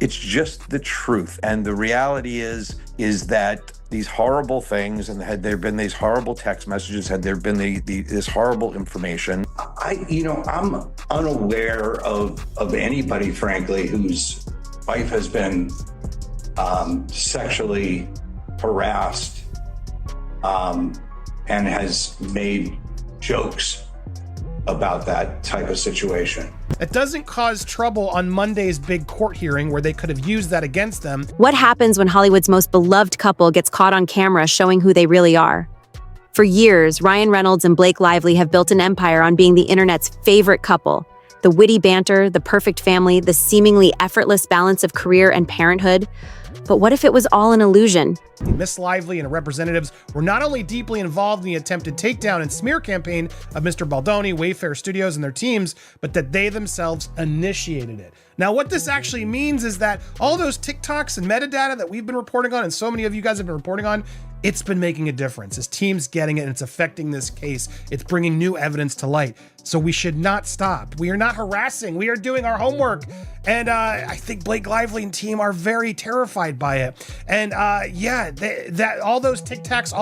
It's just the truth. And the reality is that these horrible things, and had there been these horrible text messages, had there been this horrible information. I'm unaware of anybody, frankly, whose wife has been sexually harassed and has made jokes about that type of situation. It doesn't cause trouble on Monday's big court hearing where they could have used that against them. What happens when Hollywood's most beloved couple gets caught on camera showing who they really are? For years, Ryan Reynolds and Blake Lively have built an empire on being the internet's favorite couple. The witty banter, the perfect family, the seemingly effortless balance of career and parenthood. But what if it was all an illusion? Miss Lively and her representatives were not only deeply involved in the attempted takedown and smear campaign of Mr. Baldoni, Wayfair Studios, and their teams, but that they themselves initiated it. Now, what this actually means is that all those TikToks and metadata that we've been reporting on, and so many of you guys have been reporting on, it's been making a difference. His team's getting it, and it's affecting this case. It's bringing new evidence to light. So we should not stop. We are not harassing. We are doing our homework. And I think Blake Lively and team are very terrified by it. And that all those TikToks,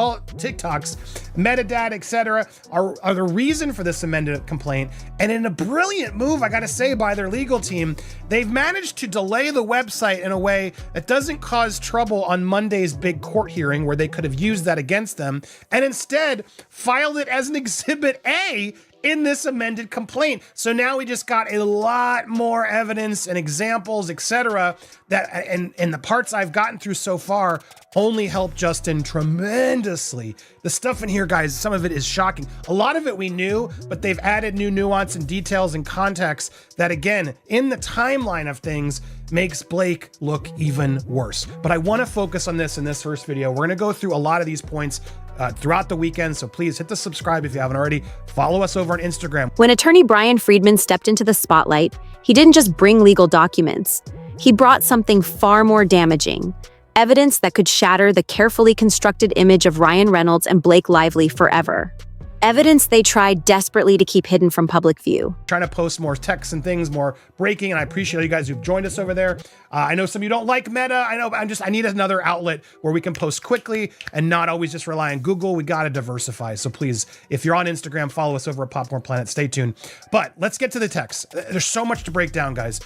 metadata, etc., are the reason for this amended complaint. And in a brilliant move, I got to say, by their legal team, they've managed to delay the website in a way that doesn't cause trouble on Monday's big court hearing where they could have used that against them, and instead filed it as an Exhibit A in this amended complaint. So now we just got a lot more evidence and examples, etc., that and the parts I've gotten through so far only help Justin tremendously. The stuff in here, guys, some of it is shocking. A lot of it we knew, but they've added new nuance and details and context that, again, in the timeline of things, makes Blake look even worse. But I want to focus on this in this first video. We're going to go through a lot of these points throughout the weekend, so please hit the subscribe if you haven't already. Follow us over on Instagram. When attorney Bryan Freedman stepped into the spotlight, he didn't just bring legal documents. He brought something far more damaging. Evidence that could shatter the carefully constructed image of Ryan Reynolds and Blake Lively forever. Evidence they tried desperately to keep hidden from public view. Trying to post more texts and things, more breaking, and I appreciate all you guys who've joined us over there. I know some of you don't like Meta. I know, but I need another outlet where we can post quickly and not always just rely on Google. We got to diversify. So please, if you're on Instagram, follow us over at Popcorn Planet. Stay tuned. But let's get to the texts. There's so much to break down, guys.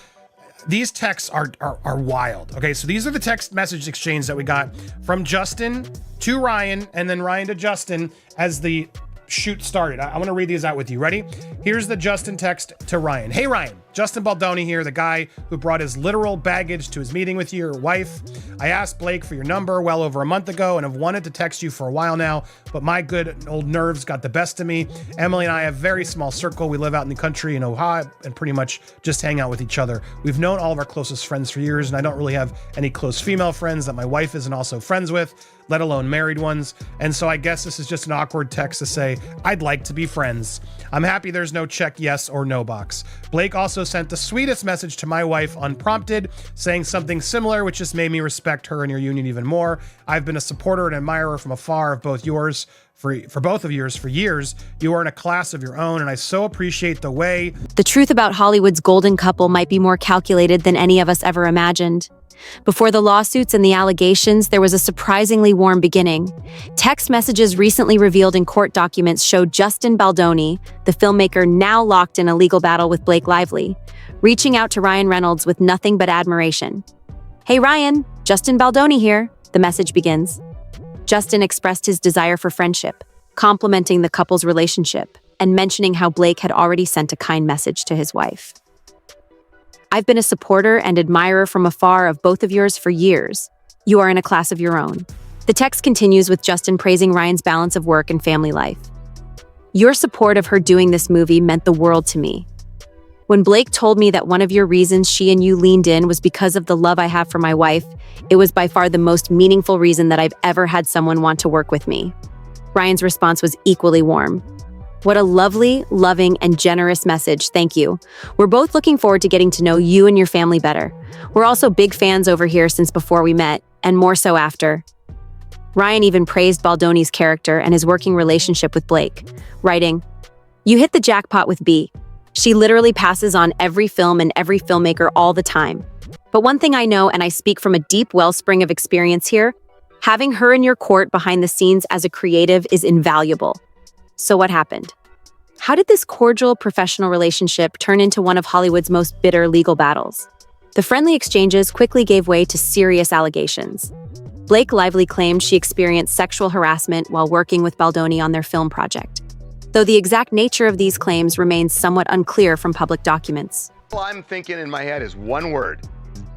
These texts are wild. Okay, so these are the text message exchange that we got from Justin to Ryan, and then Ryan to Justin as the shoot started. I want to read these out with you. Ready? Here's the Justin text to Ryan. Hey Ryan, Justin Baldoni here, the guy who brought his literal baggage to his meeting with your wife. I asked Blake for your number well over a month ago and have wanted to text you for a while now, but my good old nerves got the best of me. Emily and I have a very small circle. We live out in the country in Ohio and pretty much just hang out with each other. We've known all of our closest friends for years, and I don't really have any close female friends that my wife isn't also friends with, let alone married ones. And so I guess this is just an awkward text to say, I'd like to be friends. I'm happy there's no check yes or no box. Blake also sent the sweetest message to my wife unprompted, saying something similar, which just made me respect her and your union even more. I've been a supporter and admirer from afar of both yours for both of yours for years. You are in a class of your own, and I so appreciate the way. The truth about Hollywood's golden couple might be more calculated than any of us ever imagined. Before the lawsuits and the allegations, there was a surprisingly warm beginning. Text messages recently revealed in court documents showed Justin Baldoni, the filmmaker now locked in a legal battle with Blake Lively, reaching out to Ryan Reynolds with nothing but admiration. Hey Ryan, Justin Baldoni here, the message begins. Justin expressed his desire for friendship, complimenting the couple's relationship, and mentioning how Blake had already sent a kind message to his wife. I've been a supporter and admirer from afar of both of yours for years. You are in a class of your own. The text continues with Justin praising Ryan's balance of work and family life. Your support of her doing this movie meant the world to me. When Blake told me that one of your reasons she and you leaned in was because of the love I have for my wife, it was by far the most meaningful reason that I've ever had someone want to work with me. Ryan's response was equally warm. What a lovely, loving, and generous message. Thank you. We're both looking forward to getting to know you and your family better. We're also big fans over here since before we met, and more so after. Ryan even praised Baldoni's character and his working relationship with Blake, writing, "You hit the jackpot with B. She literally passes on every film and every filmmaker all the time. But one thing I know, and I speak from a deep wellspring of experience here, having her in your court behind the scenes as a creative is invaluable. So what happened? How did this cordial professional relationship turn into one of Hollywood's most bitter legal battles? The friendly exchanges quickly gave way to serious allegations. Blake Lively claimed she experienced sexual harassment while working with Baldoni on their film project, though the exact nature of these claims remains somewhat unclear from public documents. All I'm thinking in my head is one word: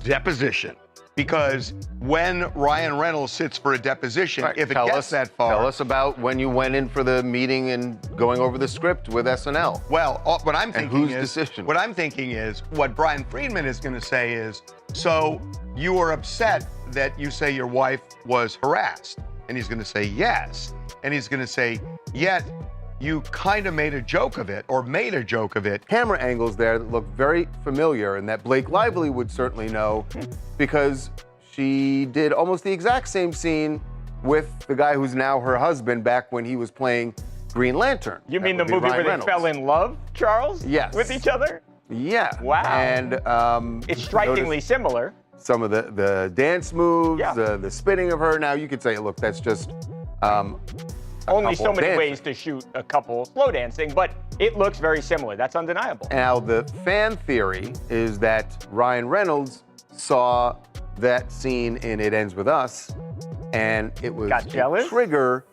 deposition. Because when Ryan Reynolds sits for a deposition, Right. if it gets that far. Tell us about when you went in for the meeting and going over the script with SNL. Well, what I'm thinking whose is, decision? what I'm thinking is, what Bryan Freedman is going to say is, so you were upset that you say your wife was harassed, and he's going to say yes, and he's going to say, yet you kind of made a joke of it, or made a joke of it. Camera angles there that look very familiar and that Blake Lively would certainly know because she did almost the exact same scene with the guy who's now her husband back when he was playing Green Lantern. You That mean the would be movie Ryan where Reynolds. they fell in love, Charles? Yes. With each other? Yeah. Wow. And It's strikingly notice similar. some of the dance moves, Yeah. the spitting of her. Now you could say, look, that's just Only so couple many dancing. ways to shoot a couple slow dancing, but it looks very similar. That's undeniable. Now, the fan theory is that Ryan Reynolds saw that scene in It Ends With Us, and it was Got jealous? a trigger,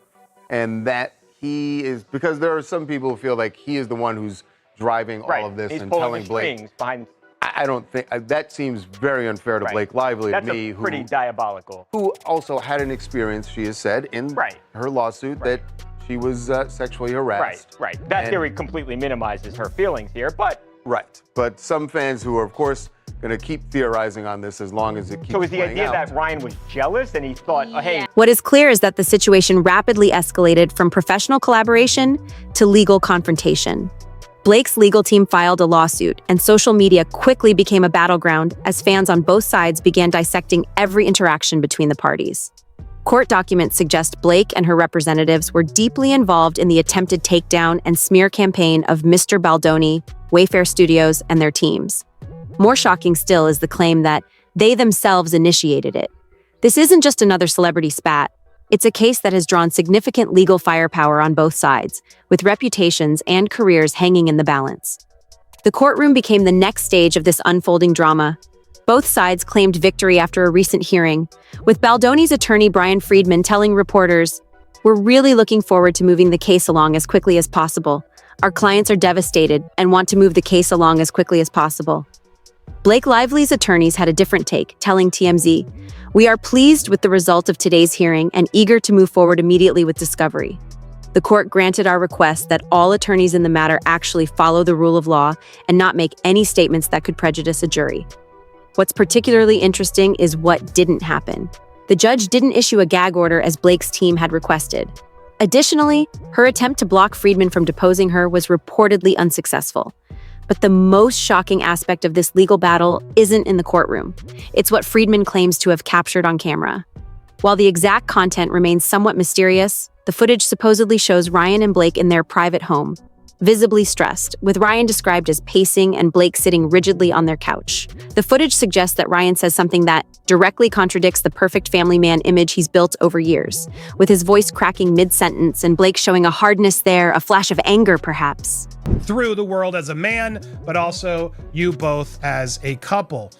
and that he is, because there are some people who feel like he is the one who's driving Right. all of this He's and pulling telling the Blake. strings behind. I don't think, that seems very unfair to Right. Blake Lively, That's to me, pretty diabolical. who also had an experience, she has said, in Right. her lawsuit that she was sexually harassed. Right. That And- theory completely minimizes her feelings here, but Right. But some fans who are, of course, going to keep theorizing on this as long as it keeps so is the playing idea out. that Ryan was jealous and he thought, oh, hey, What is clear is that the situation rapidly escalated from professional collaboration to legal confrontation. Blake's legal team filed a lawsuit, and social media quickly became a battleground as fans on both sides began dissecting every interaction between the parties. Court documents suggest Blake and her representatives were deeply involved in the attempted takedown and smear campaign of Mr. Baldoni, Wayfair Studios, and their teams. More shocking still is the claim that they themselves initiated it. This isn't just another celebrity spat. It's a case that has drawn significant legal firepower on both sides, with reputations and careers hanging in the balance. The courtroom became the next stage of this unfolding drama. Both sides claimed victory after a recent hearing, with Baldoni's attorney Bryan Freedman telling reporters, "We're really looking forward to moving the case along as quickly as possible. Our clients are devastated and want to move the case along as quickly as possible." Blake Lively's attorneys had a different take, telling TMZ, "We are pleased with the result of today's hearing and eager to move forward immediately with discovery. The court granted our request that all attorneys in the matter actually follow the rule of law and not make any statements that could prejudice a jury." What's particularly interesting is what didn't happen. The judge didn't issue a gag order as Blake's team had requested. Additionally, her attempt to block Freedman from deposing her was reportedly unsuccessful. But the most shocking aspect of this legal battle isn't in the courtroom. It's what Freedman claims to have captured on camera. While the exact content remains somewhat mysterious, the footage supposedly shows Ryan and Blake in their private home, visibly stressed, with Ryan described as pacing and Blake sitting rigidly on their couch. The footage suggests that Ryan says something that directly contradicts the perfect family man image he's built over years, with his voice cracking mid-sentence and Blake showing a hardness there, a flash of anger perhaps. Through the world as a man, but also you both as a couple.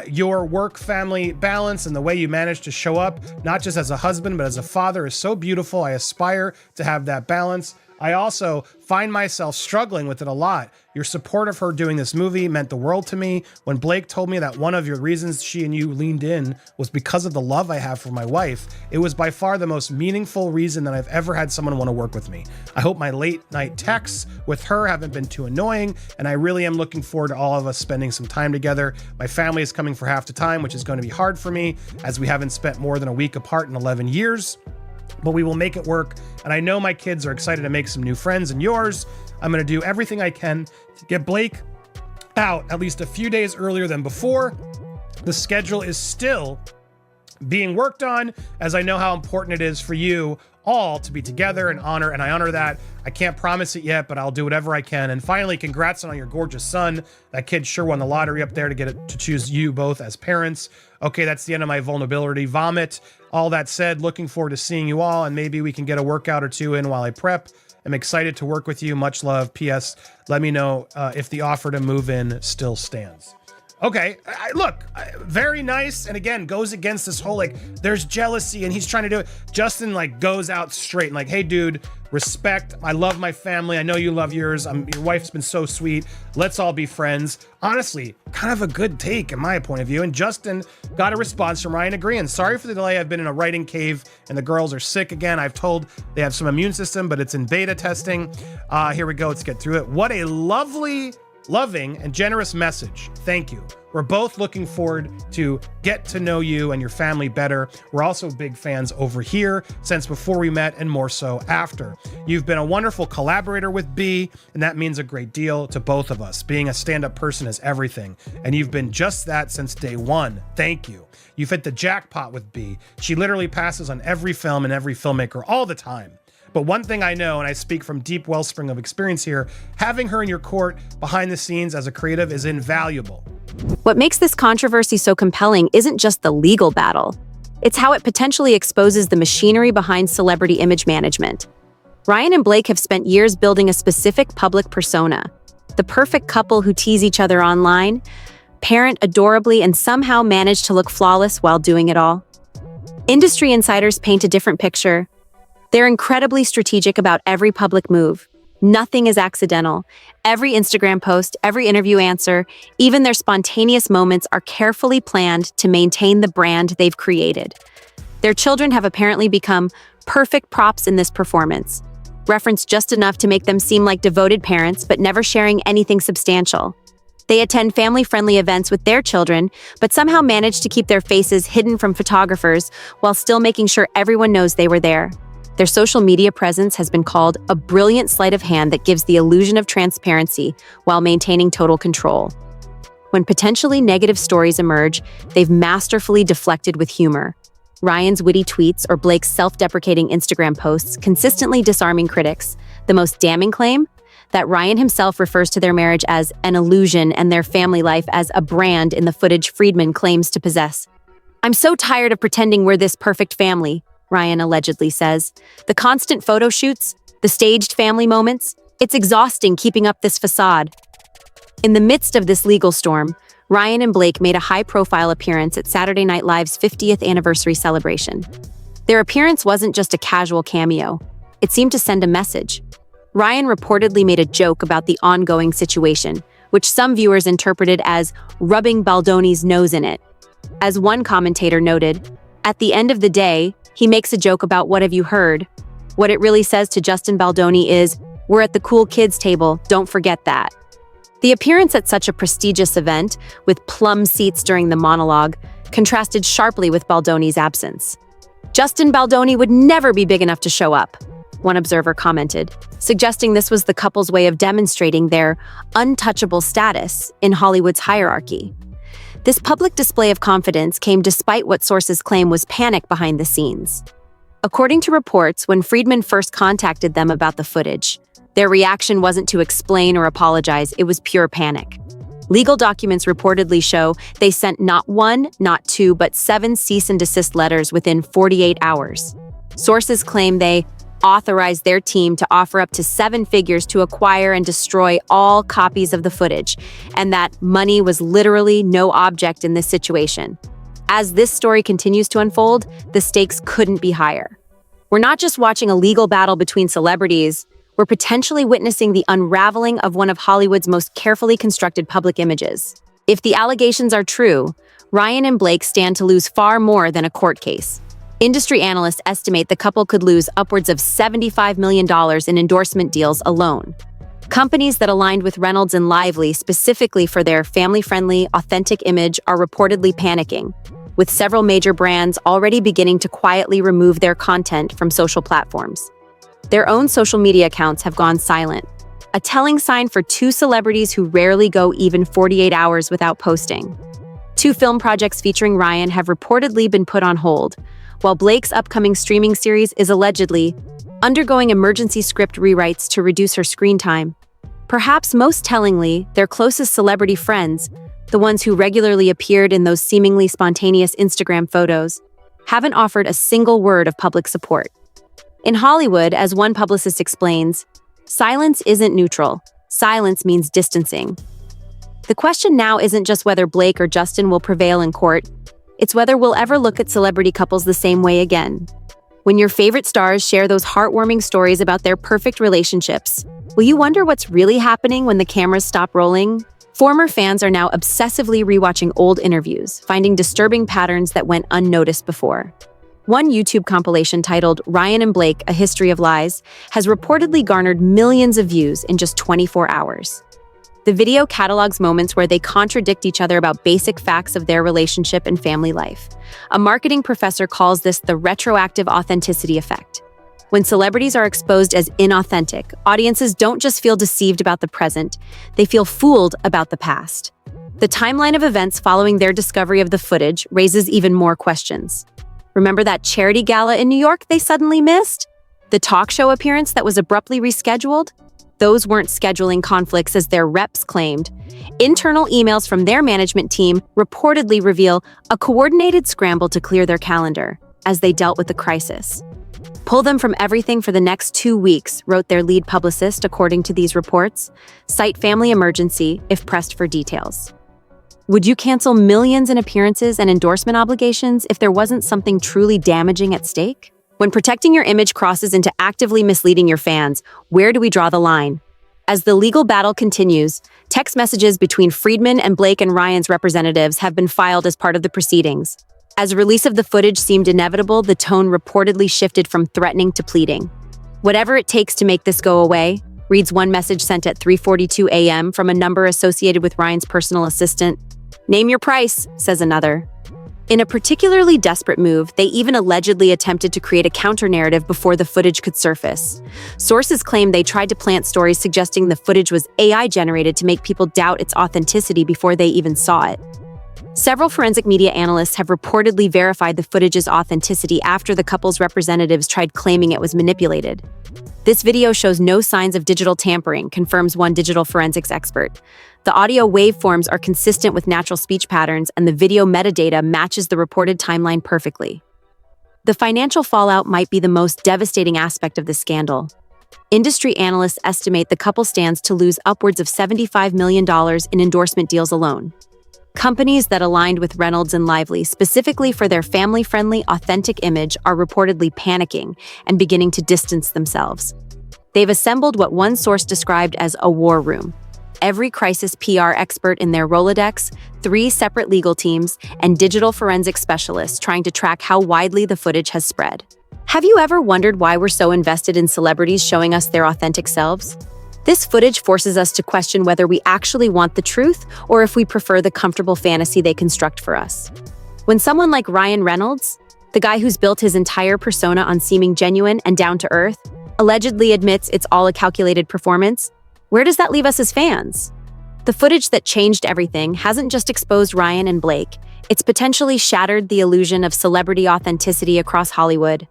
Your work-family balance and the way you manage to show up, not just as a husband, but as a father, is so beautiful. I aspire to have that balance. I also find myself struggling with it a lot. Your support of her doing this movie meant the world to me. When Blake told me that one of your reasons she and you leaned in was because of the love I have for my wife, it was by far the most meaningful reason that I've ever had someone want to work with me. I hope my late night texts with her haven't been too annoying, and I really am looking forward to all of us spending some time together. My family is coming for half the time, which is going to be hard for me, as we haven't spent more than a week apart in 11 years. But we will make it work, and I know my kids are excited to make some new friends, and yours. I'm going to do everything I can to get Blake out at least a few days earlier than before. The schedule is still being worked on, as I know how important it is for you all to be together and I honor that. I can't promise it yet, but I'll do whatever I can. And finally, congrats on your gorgeous son. That kid sure won the lottery up there to choose you both as parents. Okay, that's the end of my vulnerability vomit. All that said, looking forward to seeing you all, and maybe we can get a workout or two in while I prep. I'm excited to work with you. Much love. P.S. Let me know if the offer to move in still stands. Okay, look, very nice. And again, goes against this whole, like, there's jealousy and he's trying to do it. Justin, like, goes out straight and like, hey, dude, respect. I love my family. I know you love yours. Your wife's been so sweet. Let's all be friends. Honestly, kind of a good take in my point of view. And Justin got a response from Ryan agreeing. Sorry for the delay. I've been in a writing cave and the girls are sick again. I've told they have some immune system, but it's in beta testing. Here we go. Let's get through it. What a loving and generous message. Thank you. We're both looking forward to get to know you and your family better. We're also big fans over here since before we met and more so after. You've been a wonderful collaborator with B, and that means a great deal to both of us. Being a stand-up person is everything, and you've been just that since day one. Thank you. You've hit the jackpot with B. She literally passes on every film and every filmmaker all the time. But one thing I know, and I speak from deep wellspring of experience here, having her in your court behind the scenes as a creative is invaluable. What makes this controversy so compelling isn't just the legal battle. It's how it potentially exposes the machinery behind celebrity image management. Ryan and Blake have spent years building a specific public persona, the perfect couple who tease each other online, parent adorably, and somehow manage to look flawless while doing it all. Industry insiders paint a different picture. They're incredibly strategic about every public move. Nothing is accidental. Every Instagram post, every interview answer, even their spontaneous moments are carefully planned to maintain the brand they've created. Their children have apparently become perfect props in this performance, referenced just enough to make them seem like devoted parents, but never sharing anything substantial. They attend family-friendly events with their children, but somehow manage to keep their faces hidden from photographers while still making sure everyone knows they were there. Their social media presence has been called a brilliant sleight of hand that gives the illusion of transparency while maintaining total control. When potentially negative stories emerge, they've masterfully deflected with humor. Ryan's witty tweets or Blake's self-deprecating Instagram posts consistently disarming critics. The most damning claim? That Ryan himself refers to their marriage as an illusion and their family life as a brand in the footage Freedman claims to possess. "I'm so tired of pretending we're this perfect family," Ryan allegedly says. "The constant photo shoots, the staged family moments, it's exhausting keeping up this facade." In the midst of this legal storm, Ryan and Blake made a high-profile appearance at Saturday Night Live's 50th anniversary celebration. Their appearance wasn't just a casual cameo. It seemed to send a message. Ryan reportedly made a joke about the ongoing situation, which some viewers interpreted as rubbing Baldoni's nose in it. As one commentator noted, "At the end of the day, he makes a joke about what have you heard. What it really says to Justin Baldoni is, we're at the cool kids table, don't forget that." The appearance at such a prestigious event, with plum seats during the monologue, contrasted sharply with Baldoni's absence. "Justin Baldoni would never be big enough to show up," one observer commented, suggesting this was the couple's way of demonstrating their untouchable status in Hollywood's hierarchy. This public display of confidence came despite what sources claim was panic behind the scenes. According to reports, when Freedman first contacted them about the footage, their reaction wasn't to explain or apologize, it was pure panic. Legal documents reportedly show they sent not one, not two, but 7 cease and desist letters within 48 hours. Sources claim they authorized their team to offer up to 7 figures to acquire and destroy all copies of the footage, and that money was literally no object in this situation. As this story continues to unfold, the stakes couldn't be higher. We're not just watching a legal battle between celebrities, we're potentially witnessing the unraveling of one of Hollywood's most carefully constructed public images. If the allegations are true, Ryan and Blake stand to lose far more than a court case. Industry analysts estimate the couple could lose upwards of $75 million in endorsement deals alone. Companies that aligned with Reynolds and Lively specifically for their family-friendly, authentic image are reportedly panicking, with several major brands already beginning to quietly remove their content from social platforms. Their own social media accounts have gone silent, a telling sign for 2 celebrities who rarely go even 48 hours without posting. 2 film projects featuring Ryan have reportedly been put on hold, while Blake's upcoming streaming series is allegedly undergoing emergency script rewrites to reduce her screen time. Perhaps most tellingly, their closest celebrity friends, the ones who regularly appeared in those seemingly spontaneous Instagram photos, haven't offered a single word of public support. In Hollywood, as one publicist explains, silence isn't neutral. Silence means distancing. The question now isn't just whether Blake or Justin will prevail in court, it's whether we'll ever look at celebrity couples the same way again. When your favorite stars share those heartwarming stories about their perfect relationships, will you wonder what's really happening when the cameras stop rolling? Former fans are now obsessively rewatching old interviews, finding disturbing patterns that went unnoticed before. One YouTube compilation titled Ryan and Blake, A History of Lies has reportedly garnered millions of views in just 24 hours. The video catalogs moments where they contradict each other about basic facts of their relationship and family life. A marketing professor calls this the retroactive authenticity effect. When celebrities are exposed as inauthentic, audiences don't just feel deceived about the present, they feel fooled about the past. The timeline of events following their discovery of the footage raises even more questions. Remember that charity gala in New York they suddenly missed? The talk show appearance that was abruptly rescheduled? Those weren't scheduling conflicts as their reps claimed. Internal emails from their management team reportedly reveal a coordinated scramble to clear their calendar as they dealt with the crisis. Pull them from everything for the next 2 weeks, wrote their lead publicist, according to these reports. Cite family emergency if pressed for details. Would you cancel millions in appearances and endorsement obligations if there wasn't something truly damaging at stake? When protecting your image crosses into actively misleading your fans, where do we draw the line? As the legal battle continues, text messages between Freedman and Blake and Ryan's representatives have been filed as part of the proceedings. As release of the footage seemed inevitable, the tone reportedly shifted from threatening to pleading. Whatever it takes to make this go away, reads one message sent at 3:42 a.m. from a number associated with Ryan's personal assistant. Name your price, says another. In a particularly desperate move, they even allegedly attempted to create a counter-narrative before the footage could surface. Sources claim they tried to plant stories suggesting the footage was AI-generated to make people doubt its authenticity before they even saw it. Several forensic media analysts have reportedly verified the footage's authenticity after the couple's representatives tried claiming it was manipulated. This video shows no signs of digital tampering, confirms one digital forensics expert. The audio waveforms are consistent with natural speech patterns, and the video metadata matches the reported timeline perfectly. The financial fallout might be the most devastating aspect of this scandal. Industry analysts estimate the couple stands to lose upwards of $75 million in endorsement deals alone. Companies that aligned with Reynolds and Lively specifically for their family-friendly, authentic image are reportedly panicking and beginning to distance themselves. They've assembled what one source described as a war room. Every crisis PR expert in their Rolodex, 3 separate legal teams, and digital forensic specialists trying to track how widely the footage has spread. Have you ever wondered why we're so invested in celebrities showing us their authentic selves? This footage forces us to question whether we actually want the truth or if we prefer the comfortable fantasy they construct for us. When someone like Ryan Reynolds, the guy who's built his entire persona on seeming genuine and down to earth, allegedly admits it's all a calculated performance, where does that leave us as fans? The footage that changed everything hasn't just exposed Ryan and Blake, it's potentially shattered the illusion of celebrity authenticity across Hollywood.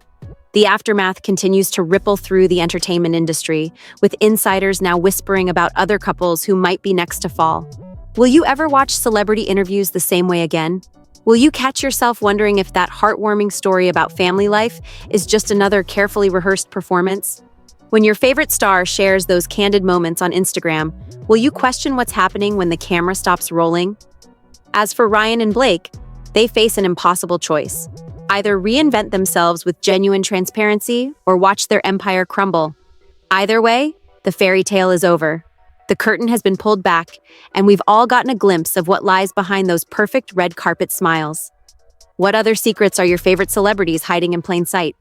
The aftermath continues to ripple through the entertainment industry, with insiders now whispering about other couples who might be next to fall. Will you ever watch celebrity interviews the same way again? Will you catch yourself wondering if that heartwarming story about family life is just another carefully rehearsed performance? When your favorite star shares those candid moments on Instagram, will you question what's happening when the camera stops rolling? As for Ryan and Blake, they face an impossible choice. Either reinvent themselves with genuine transparency or watch their empire crumble. Either way, the fairy tale is over. The curtain has been pulled back, and we've all gotten a glimpse of what lies behind those perfect red carpet smiles. What other secrets are your favorite celebrities hiding in plain sight?